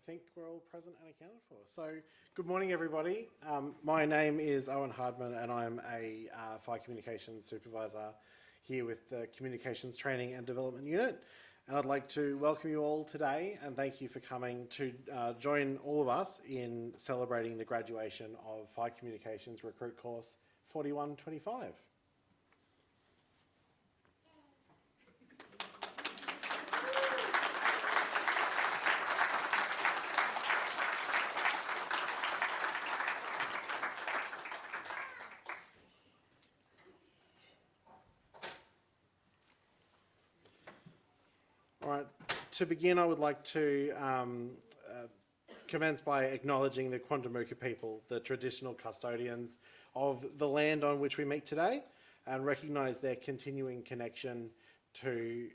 think we're all present and accounted for. So, good morning, everybody. My name is Owen Hardman, and I'm a Fire Communications Supervisor here with the Communications Training and Development Unit. And I'd like to welcome you all today and thank you for coming to join all of us in celebrating the graduation of Fire Communications Recruit Course 4125. All right, to begin, I would like to commence by acknowledging the Quandamooka people, the traditional custodians of the land on which we meet today, and recognise their continuing connection to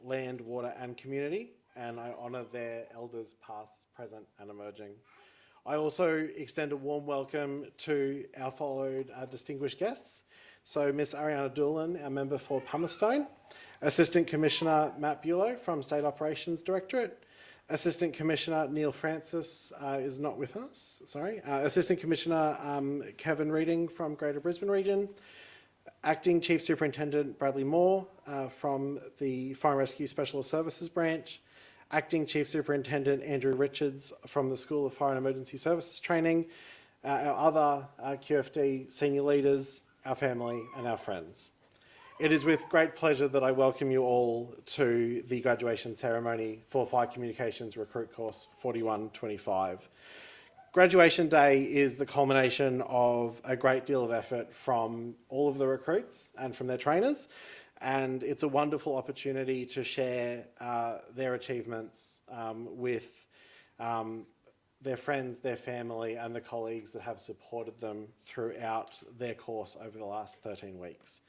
land, water and community, and I honour their elders past, present and emerging. I also extend a warm welcome to our followed distinguished guests. So Miss Ariana Doolan, our member for Pumicestone, Assistant Commissioner Matt Bulow from State Operations Directorate, Assistant Commissioner Neil Francis is not with us, sorry. Assistant Commissioner Kevin Reading from Greater Brisbane Region, Acting Chief Superintendent Bradley Moore from the Fire and Rescue Specialist Services Branch, Acting Chief Superintendent Andrew Richards from the School of Fire and Emergency Services Training, our other QFD senior leaders, our family and our friends. It is with great pleasure that I welcome you all to the graduation ceremony for Fire Communications Recruit Course 4125. Graduation Day is the culmination of a great deal of effort from all of the recruits and from their trainers, and it's a wonderful opportunity to share their achievements with their friends, their family and the colleagues that have supported them throughout their course over the last 13 weeks.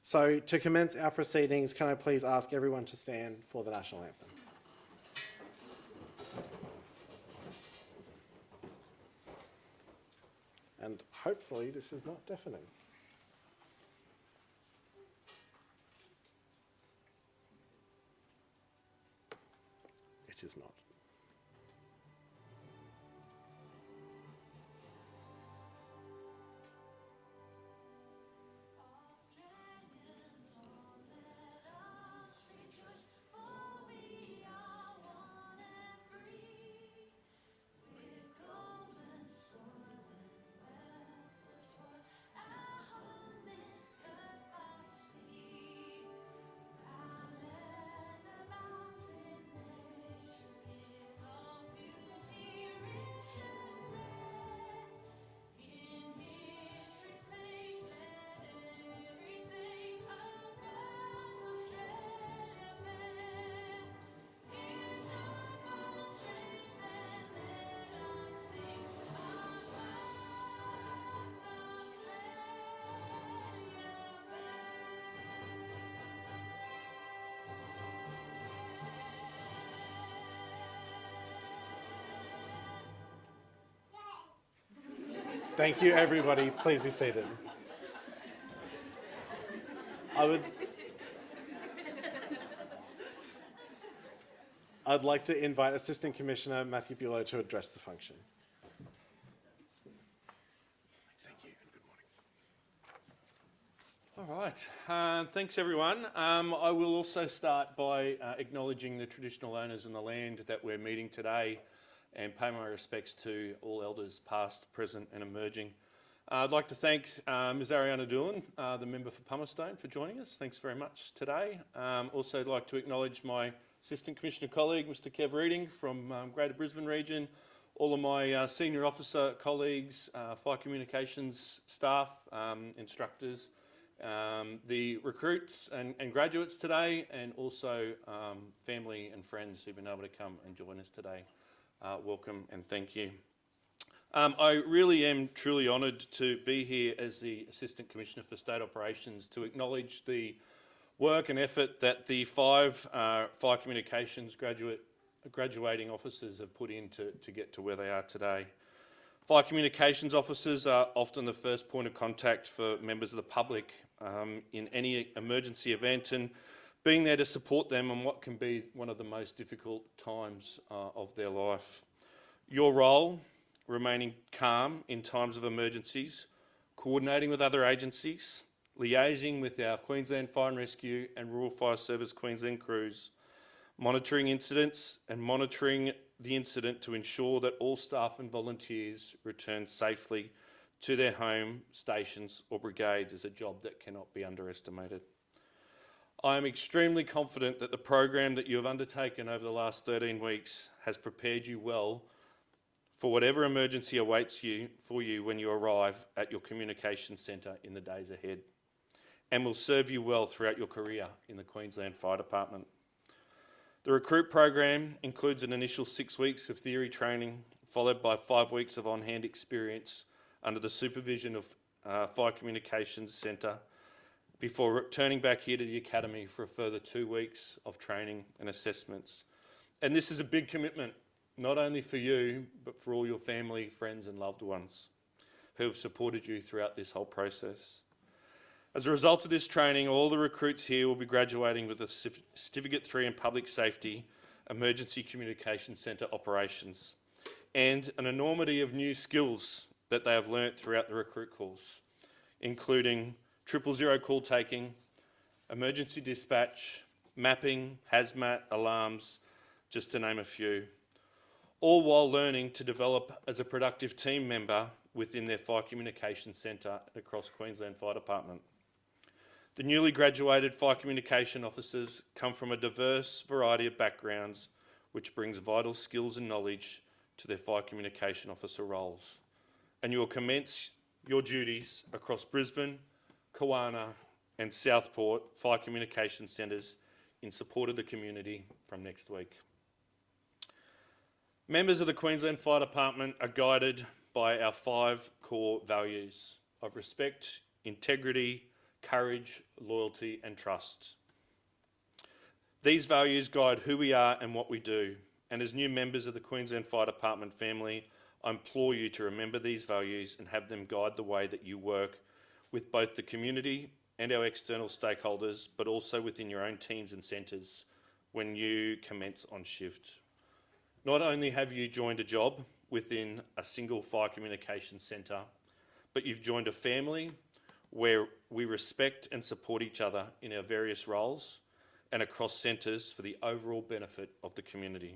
So to commence our proceedings, can I please ask everyone to stand for the National Anthem? And hopefully this is not deafening. It is not. Thank you, everybody. Please be seated. I'd like to invite Assistant Commissioner Matthew Bulow to address the function. Thank you and good morning. All right, thanks everyone. I will also start by acknowledging the traditional owners of the land that we're meeting today and pay my respects to all elders past, present and emerging. I'd like to thank Ms Ariana Doolan, the member for Pumicestone, for joining us. Thanks very much today. Also I'd like to acknowledge my Assistant Commissioner colleague, Mr Kev Reading from Greater Brisbane Region, all of my senior officer colleagues, fire communications staff, instructors, the recruits and graduates today, and also family and friends who've been able to come and join us today. Welcome and thank you. I really am truly honoured to be here as the Assistant Commissioner for State Operations to acknowledge the work and effort that the 5 fire communications graduating officers have put in to get to where they are today. Fire communications officers are often the first point of contact for members of the public in any emergency event, and being there to support them on what can be one of the most difficult times of their life. Your role, remaining calm in times of emergencies, coordinating with other agencies, liaising with our Queensland Fire and Rescue and Rural Fire Service Queensland crews, monitoring incidents and monitoring the incident to ensure that all staff and volunteers return safely to their home stations or brigades is a job that cannot be underestimated. I am extremely confident that the program that you have undertaken over the last 13 weeks has prepared you well for whatever emergency awaits you when you arrive at your communications centre in the days ahead, and will serve you well throughout your career in the Queensland Fire Department. The recruit program includes an initial 6 weeks of theory training, followed by 5 weeks of on-hand experience under the supervision of Fire Communications Centre, before returning back here to the Academy for a further 2 weeks of training and assessments. And this is a big commitment, not only for you, but for all your family, friends and loved ones who have supported you throughout this whole process. As a result of this training, all the recruits here will be graduating with a Certificate 3 in Public Safety, Emergency Communication Centre Operations, and an enormity of new skills that they have learnt throughout the recruit course, including 000 call taking, emergency dispatch, mapping, hazmat, alarms, just to name a few, all while learning to develop as a productive team member within their Fire Communication Centre across Queensland Fire Department. The newly graduated fire communication officers come from a diverse variety of backgrounds, which brings vital skills and knowledge to their fire communication officer roles. And you will commence your duties across Brisbane, Kawana and Southport Fire Communication Centres in support of the community from next week. Members of the Queensland Fire Department are guided by our 5 core values of respect, integrity, courage, loyalty and trust. These values guide who we are and what we do, and as new members of the Queensland Fire Department family, I implore you to remember these values and have them guide the way that you work with both the community and our external stakeholders, but also within your own teams and centres when you commence on shift. Not only have you joined a job within a single fire communications centre, but you've joined a family where we respect and support each other in our various roles and across centres for the overall benefit of the community.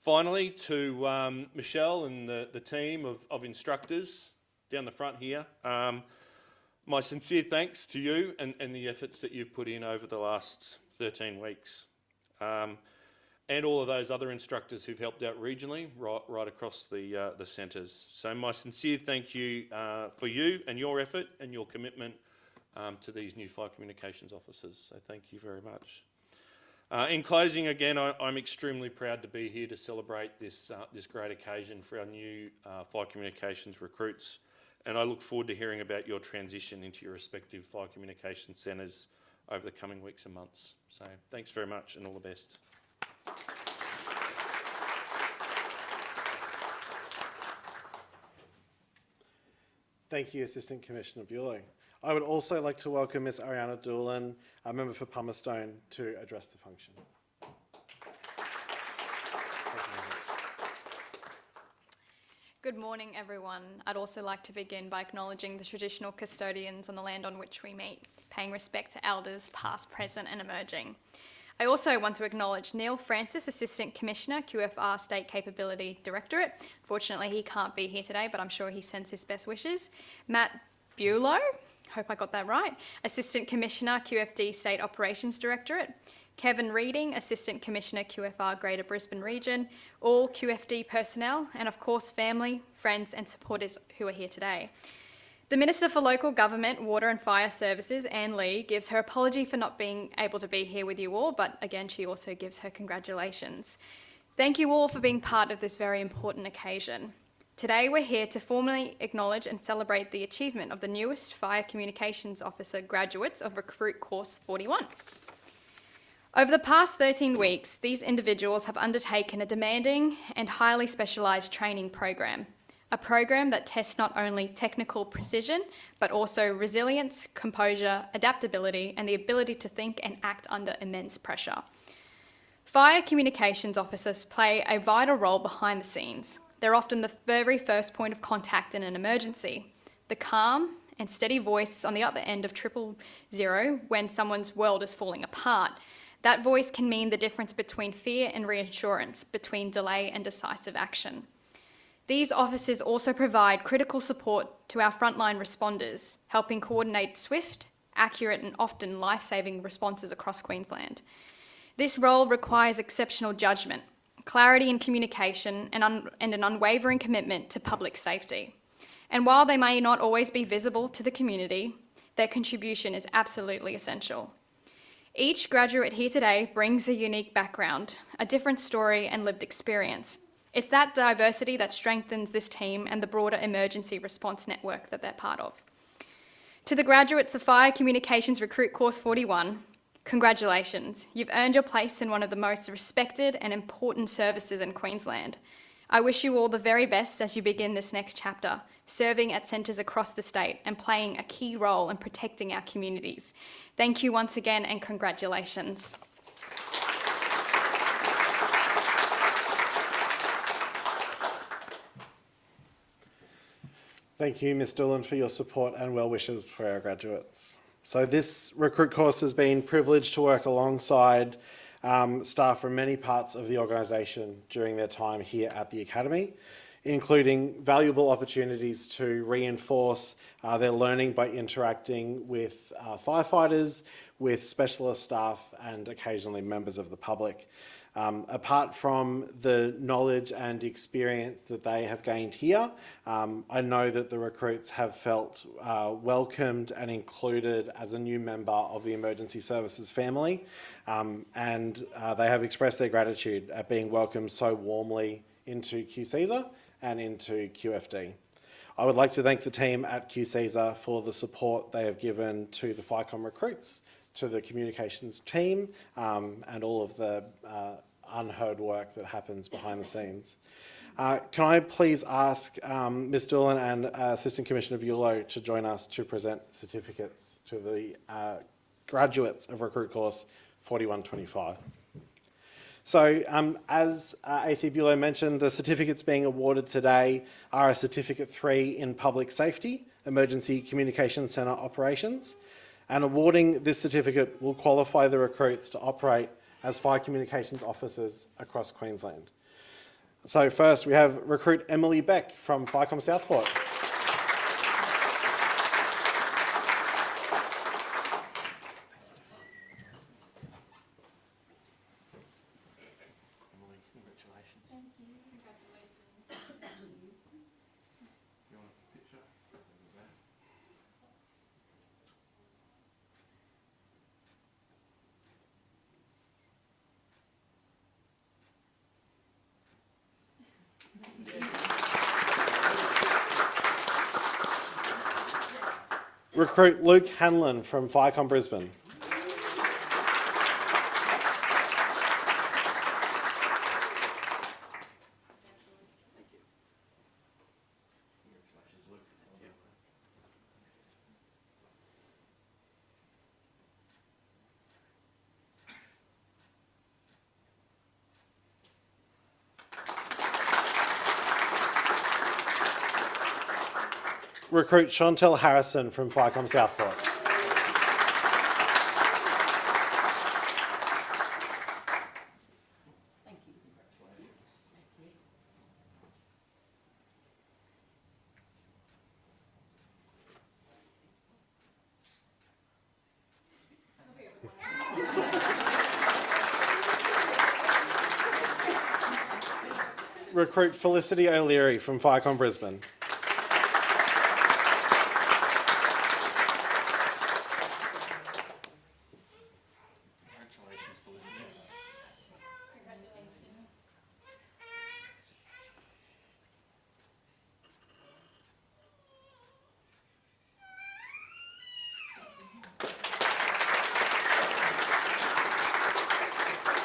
Finally, to Michelle and the team of instructors down the front here, my sincere thanks to you and the efforts that you've put in over the last 13 weeks. And all of those other instructors who've helped out regionally right across the centres. So my sincere thank you for you and your effort and your commitment to these new fire communications officers. So thank you very much. In closing, again, I'm extremely proud to be here to celebrate this great occasion for our new fire communications recruits, and I look forward to hearing about your transition into your respective fire communication centres over the coming weeks and months. So thanks very much and all the best. Thank you, Assistant Commissioner Bulow. I would also like to welcome Ms. Ariana Doolan, a member for Palmerston, to address the function. Good morning, everyone. I'd also like to begin by acknowledging the traditional custodians on the land on which we meet, paying respect to elders past, present and emerging. I also want to acknowledge Neil Francis, Assistant Commissioner, QFR State Capability Directorate. Fortunately, he can't be here today, but I'm sure he sends his best wishes. Matt Bulow, hope I got that right, Assistant Commissioner, QFD State Operations Directorate. Kevin Reading, Assistant Commissioner, QFR Greater Brisbane Region, all QFD personnel, and of course family, friends and supporters who are here today. The Minister for Local Government, Water and Fire Services, Anne Lee, gives her apology for not being able to be here with you all, but again, she also gives her congratulations. Thank you all for being part of this very important occasion. Today, we're here to formally acknowledge and celebrate the achievement of the newest Fire Communications Officer graduates of Recruit Course 41. Over the past 13 weeks, these individuals have undertaken a demanding and highly specialised training program. A program that tests not only technical precision, but also resilience, composure, adaptability, and the ability to think and act under immense pressure. Fire communications officers play a vital role behind the scenes. They're often the very first point of contact in an emergency. The calm and steady voice on the other end of 000 when someone's world is falling apart. That voice can mean the difference between fear and reassurance, between delay and decisive action. These officers also provide critical support to our frontline responders, helping coordinate swift, accurate and often life-saving responses across Queensland. This role requires exceptional judgment, clarity in communication and an unwavering commitment to public safety. And while they may not always be visible to the community, their contribution is absolutely essential. Each graduate here today brings a unique background, a different story and lived experience. It's that diversity that strengthens this team and the broader emergency response network that they're part of. To the graduates of Fire Communications Recruit Course 41, congratulations. You've earned your place in one of the most respected and important services in Queensland. I wish you all the very best as you begin this next chapter, serving at centres across the state and playing a key role in protecting our communities. Thank you once again and congratulations. Thank you, Ms. Doolan, for your support and well wishes for our graduates. So this recruit course has been privileged to work alongside staff from many parts of the organisation during their time here at the Academy, including valuable opportunities to reinforce their learning by interacting with firefighters, with specialist staff and occasionally members of the public. Apart from the knowledge and experience that they have gained here, I know that the recruits have felt welcomed and included as a new member of the emergency services family, and they have expressed their gratitude at being welcomed so warmly into QCESA and into QFD. I would like to thank the team at QCESA for the support they have given to the FICOM recruits, to the communications team, and all of the unheard work that happens behind the scenes. Can I please ask Ms. Doolan and Assistant Commissioner Bulow to join us to present certificates to the graduates of Recruit Course 4125. So as AC Bulow mentioned, the certificates being awarded today are a Certificate 3 in Public Safety, Emergency Communications Centre Operations, and awarding this certificate will qualify the recruits to operate as fire communications officers across Queensland. So first we have recruit Emily Beck from FICOM Southport. Recruit Luke Hanlon from FICOM Brisbane. Recruit Chantel Harrison from FICOM Southport. Recruit Felicity O'Leary from FICOM Brisbane.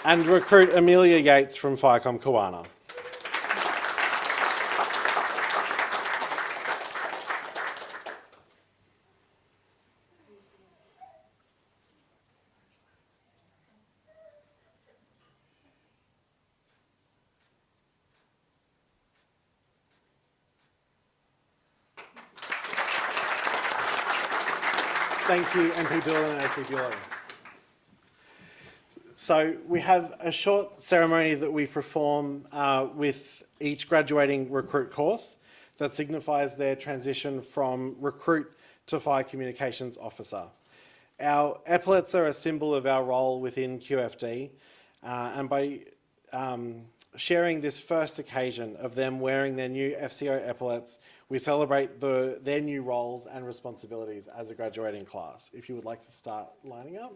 And recruit Amelia Yates from FICOM Kawana. Thank you, MP Doolan and AC Bueller. So we have a short ceremony that we perform with each graduating recruit course that signifies their transition from recruit to fire communications officer. Our epaulets are a symbol of our role within QFD, and by sharing this first occasion of them wearing their new FCO epaulets, we celebrate their new roles and responsibilities as a graduating class. If you would like to start lining up.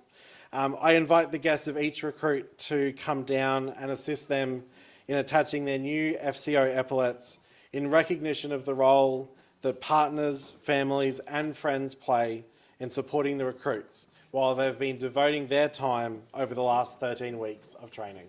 I invite the guests of each recruit to come down and assist them in attaching their new FCO epaulets in recognition of the role that partners, families and friends play in supporting the recruits while they've been devoting their time over the last 13 weeks of training.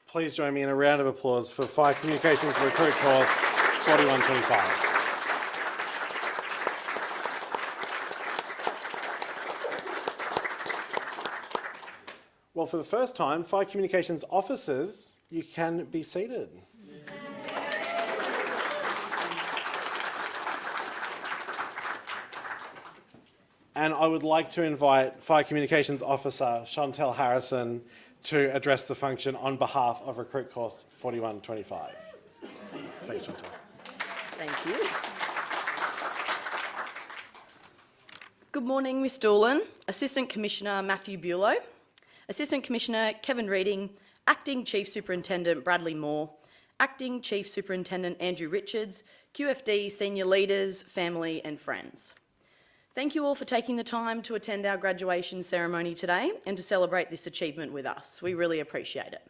Please join me in a round of applause for Fire Communications Recruit Course 4125. Well, for the first time, Fire Communications officers, you can be seated. And I would like to invite Fire Communications Officer Chantel Harrison to address the function on behalf of Recruit Course 4125. Thanks, Chantel. Thank you. Good morning, Ms Doolan, Assistant Commissioner Matthew Buelow, Assistant Commissioner Kevin Reading, Acting Chief Superintendent Bradley Moore, Acting Chief Superintendent Andrew Richards, QFD senior leaders, family and friends. Thank you all for taking the time to attend our graduation ceremony today and to celebrate this achievement with us. We really appreciate it.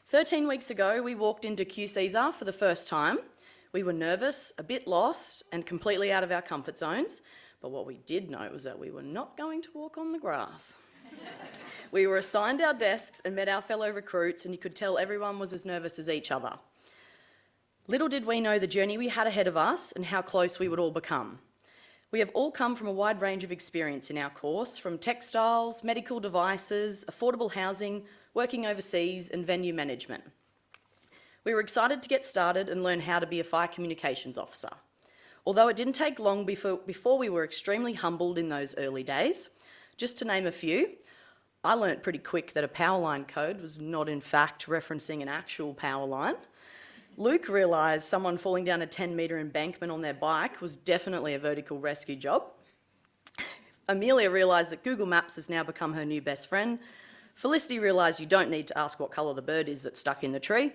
13 weeks ago, we walked into QCSR for the first time. We were nervous, a bit lost and completely out of our comfort zones, but what we did know was that we were not going to walk on the grass. We were assigned our desks and met our fellow recruits, and you could tell everyone was as nervous as each other. Little did we know the journey we had ahead of us and how close we would all become. We have all come from a wide range of experience in our course, from textiles, medical devices, affordable housing, working overseas and venue management. We were excited to get started and learn how to be a fire communications officer. Although it didn't take long before we were extremely humbled in those early days. Just to name a few, I learnt pretty quick that a power line code was not in fact referencing an actual power line. Luke realised someone falling down a 10-metre embankment on their bike was definitely a vertical rescue job. Amelia realised that Google Maps has now become her new best friend. Felicity realised you don't need to ask what colour the bird is that's stuck in the tree.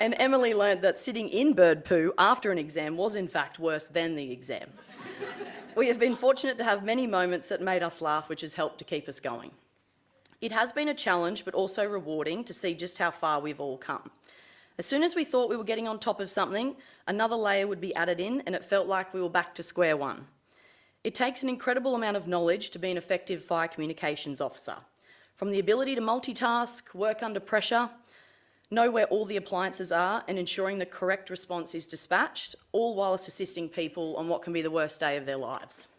And Emily learned that sitting in bird poo after an exam was in fact worse than the exam. We have been fortunate to have many moments that made us laugh, which has helped to keep us going. It has been a challenge, but also rewarding to see just how far we've all come. As soon as we thought we were getting on top of something, another layer would be added in, and it felt like we were back to square one. It takes an incredible amount of knowledge to be an effective fire communications officer. From the ability to multitask, work under pressure, know where all the appliances are, and ensuring the correct response is dispatched, all whilst assisting people on what can be the worst day of their lives.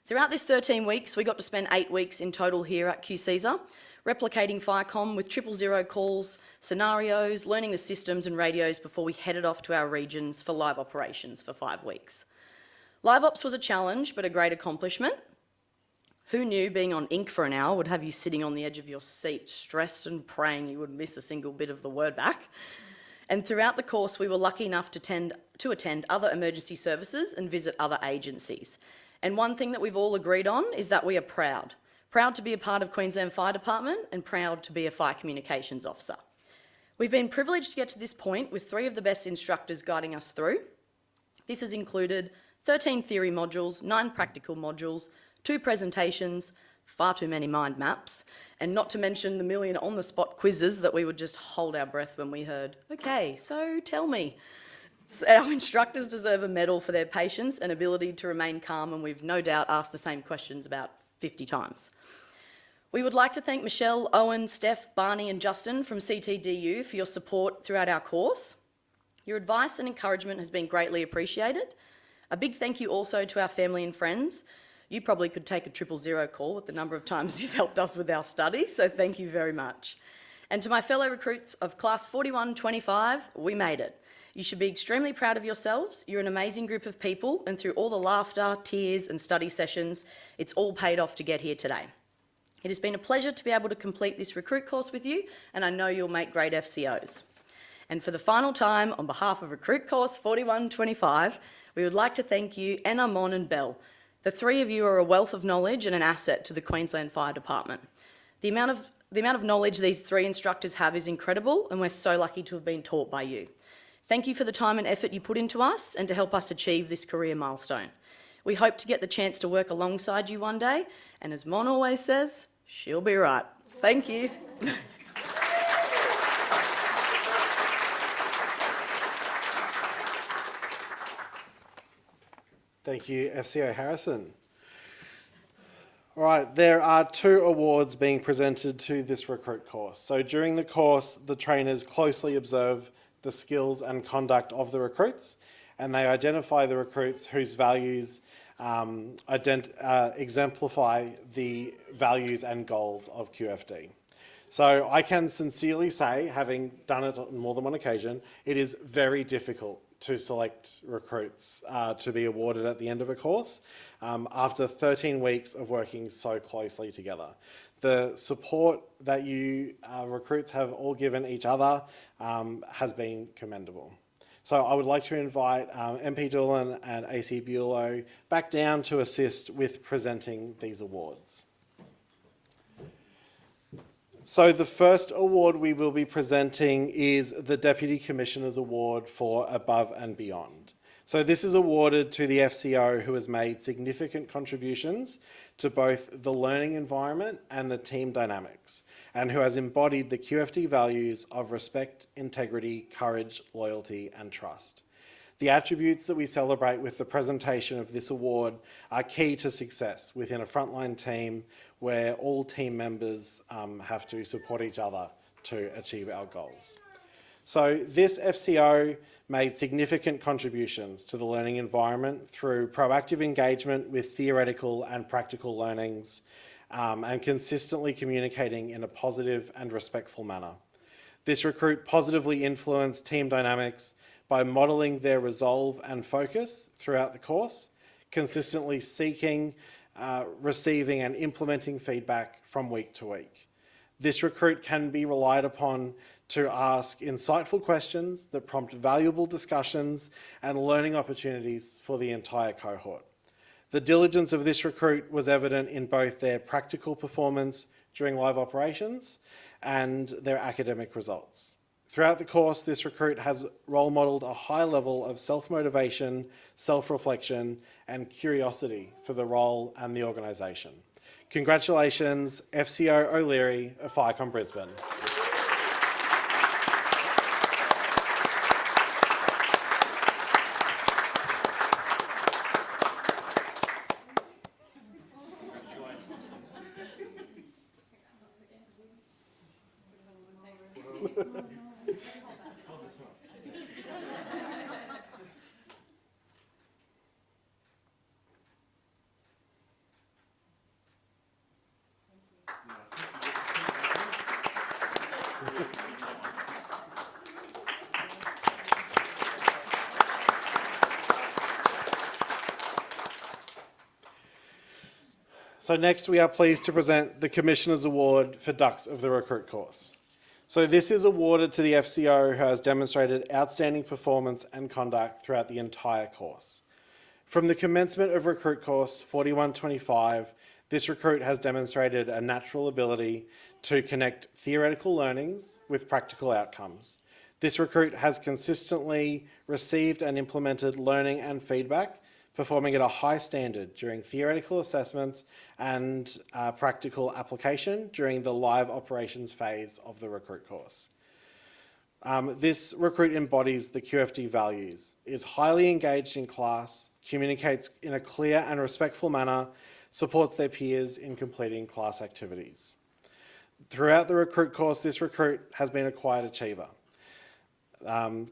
Throughout this 13 weeks, we got to spend 8 weeks in total here at QCESA, replicating FireCom with 000 calls, scenarios, learning the systems and radios before we headed off to our regions for live operations for 5 weeks. Live ops was a challenge, but a great accomplishment. Who knew being on ink for an hour would have you sitting on the edge of your seat, stressed and praying you would miss a single bit of the word back? And throughout the course, we were lucky enough to attend other emergency services and visit other agencies. And one thing that we've all agreed on is that we are proud. Proud to be a part of Queensland Fire Department and proud to be a fire communications officer. We've been privileged to get to this point with 3 of the best instructors guiding us through. This has included 13 theory modules, 9 practical modules, 2 presentations, far too many mind maps, and not to mention the million on-the-spot quizzes that we would just hold our breath when we heard, "Okay, so tell me." So our instructors deserve a medal for their patience and ability to remain calm, and we've no doubt asked the same questions about 50 times. We would like to thank Michelle, Owen, Steph, Barney and Justin from CTDU for your support throughout our course. Your advice and encouragement has been greatly appreciated. A big thank you also to our family and friends. You probably could take a 000 call with the number of times you've helped us with our study, so thank you very much. And to my fellow recruits of Class 4125, we made it. You should be extremely proud of yourselves. You're an amazing group of people, and through all the laughter, tears and study sessions, it's all paid off to get here today. It has been a pleasure to be able to complete this recruit course with you, and I know you'll make great FCOs. And for the final time, on behalf of Recruit Course 4125, we would like to thank you, Anna, Mon and Belle. The 3 of you are a wealth of knowledge and an asset to the Queensland Fire Department. The amount of knowledge these 3 instructors have is incredible, and we're so lucky to have been taught by you. Thank you for the time and effort you put into us and to help us achieve this career milestone. We hope to get the chance to work alongside you one day, and as Mon always says, she'll be right. Thank you. Thank you, FCO Harrison. All right, there are 2 awards being presented to this recruit course. So during the course, the trainers closely observe the skills and conduct of the recruits, and they identify the recruits whose values exemplify the values and goals of QFD. So I can sincerely say, having done it on more than one occasion, it is very difficult to select recruits to be awarded at the end of a course after 13 weeks of working so closely together. The support that you recruits have all given each other has been commendable. So I would like to invite MP Doolan and AC Bulow back down to assist with presenting these awards. So the first award we will be presenting is the Deputy Commissioner's Award for Above and Beyond. So this is awarded to the FCO who has made significant contributions to both the learning environment and the team dynamics, and who has embodied the QFD values of respect, integrity, courage, loyalty, and trust. The attributes that we celebrate with the presentation of this award are key to success within a frontline team where all team members have to support each other to achieve our goals. So this FCO made significant contributions to the learning environment through proactive engagement with theoretical and practical learnings and consistently communicating in a positive and respectful manner. This recruit positively influenced team dynamics by modelling their resolve and focus throughout the course, consistently seeking, receiving and implementing feedback from week to week. This recruit can be relied upon to ask insightful questions that prompt valuable discussions and learning opportunities for the entire cohort. The diligence of this recruit was evident in both their practical performance during live operations and their academic results. Throughout the course, this recruit has role modelled a high level of self-motivation, self-reflection and curiosity for the role and the organisation. Congratulations, FCO O'Leary of FireCom Brisbane. So next we are pleased to present the Commissioner's Award for Ducks of the Recruit course. So this is awarded to the FCO who has demonstrated outstanding performance and conduct throughout the entire course. From the commencement of Recruit course 4125, this recruit has demonstrated a natural ability to connect theoretical learnings with practical outcomes. This recruit has consistently received and implemented learning and feedback, performing at a high standard during theoretical assessments and practical application during the live operations phase of the recruit course. This recruit embodies the QFD values, is highly engaged in class, communicates in a clear and respectful manner, supports their peers in completing class activities. Throughout the recruit course, this recruit has been a quiet achiever,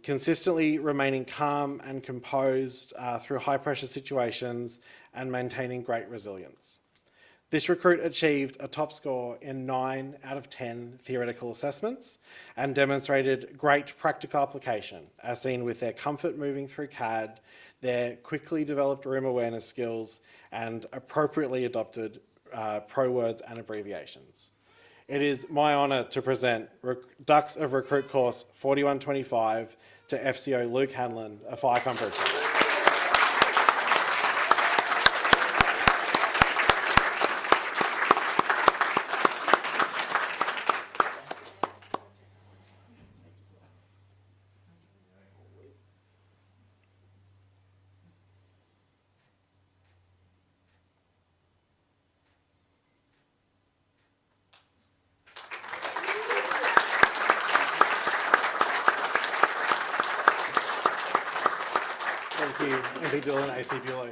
consistently remaining calm and composed through high pressure situations and maintaining great resilience. This recruit achieved a top score in 9 out of 10 theoretical assessments and demonstrated great practical application, as seen with their comfort moving through CAD, their quickly developed room awareness skills, and appropriately adopted pro words and abbreviations. It is my honour to present Ducks of Recruit Course 4125 to FCO Luke Hanlon, a FireCom president. Thank you, MP Dillon, AC Bulow.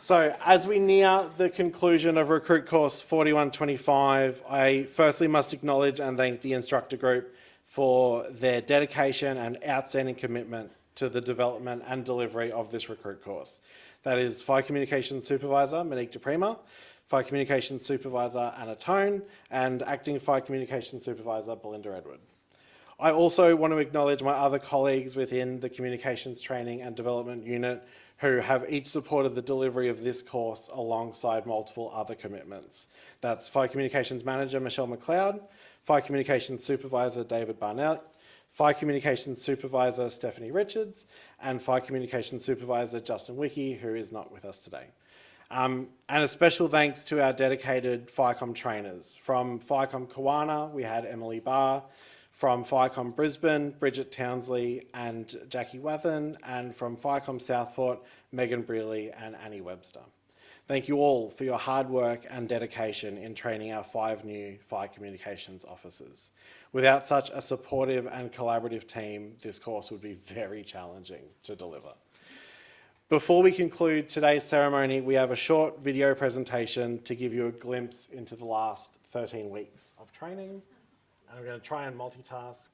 So as we near the conclusion of Recruit Course 4125, I firstly must acknowledge and thank the instructor group for their dedication and outstanding commitment to the development and delivery of this recruit course. That is Fire Communications Supervisor Monique DePrima, Fire Communications Supervisor Anna Tone, and Acting Fire Communications Supervisor Belinda Edward. I also want to acknowledge my other colleagues within the Communications Training and Development Unit who have each supported the delivery of this course alongside multiple other commitments. That's Fire Communications Manager Michelle McLeod, Fire Communications Supervisor David Barnett, Fire Communications Supervisor Stephanie Richards, and Fire Communications Supervisor Justin Wickie, who is not with us today. And a special thanks to our dedicated FireCom trainers. From FireCom Kawana, we had Emily Barr. From FireCom Brisbane, Bridget Townsley and Jackie Wathen, and from FireCom Southport, Megan Brearley and Annie Webster. Thank you all for your hard work and dedication in training our 5 new fire communications officers. Without such a supportive and collaborative team, this course would be very challenging to deliver. Before we conclude today's ceremony, we have a short video presentation to give you a glimpse into the last 13 weeks of training. I'm going to try and multitask.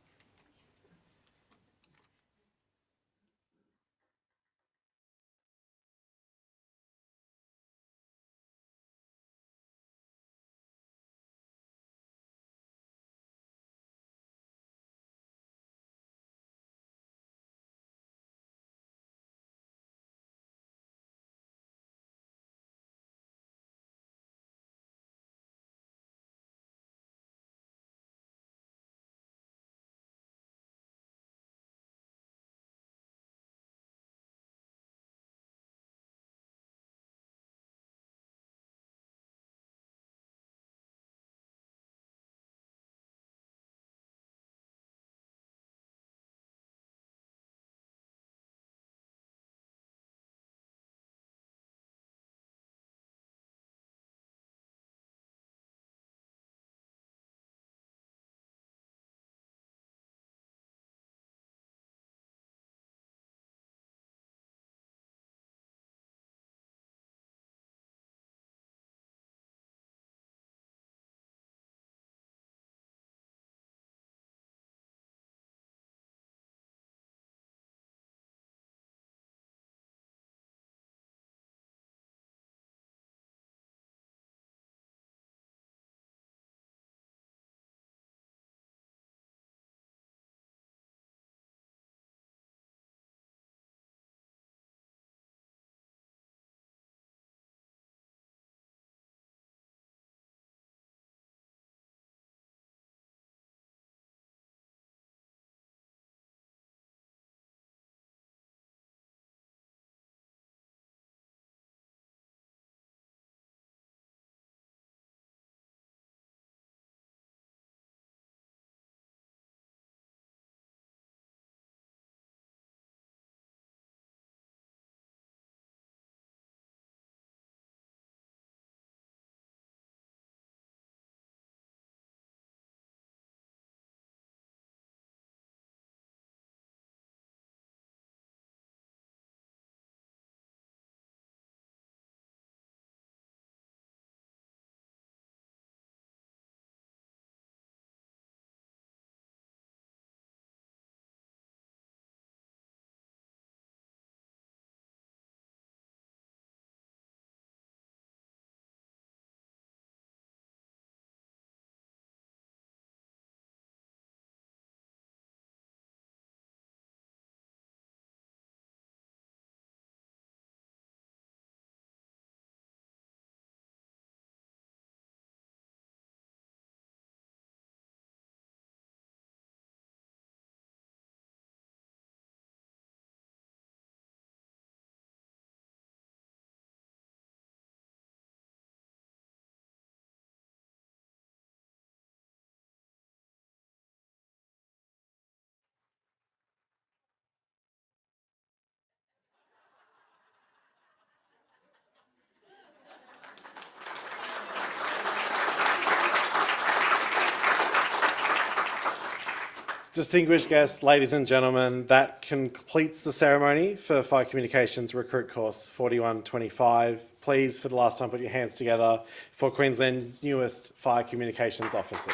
Distinguished guests, ladies and gentlemen, that completes the ceremony for Fire Communications Recruit Course 4125. Please, for the last time, put your hands together for Queensland's newest Fire Communications officers.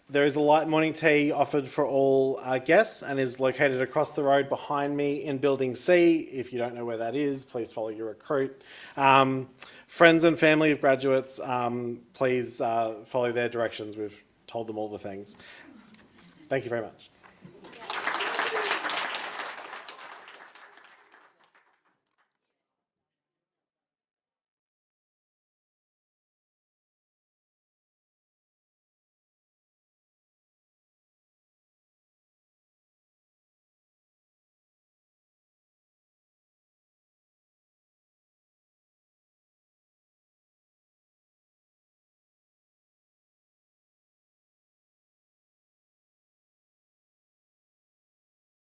There is a light morning tea offered for all guests and is located across the road behind me in Building C. If you don't know where that is, please follow your recruit. Friends and family of graduates, please follow their directions. We've told them all the things. Thank you very much.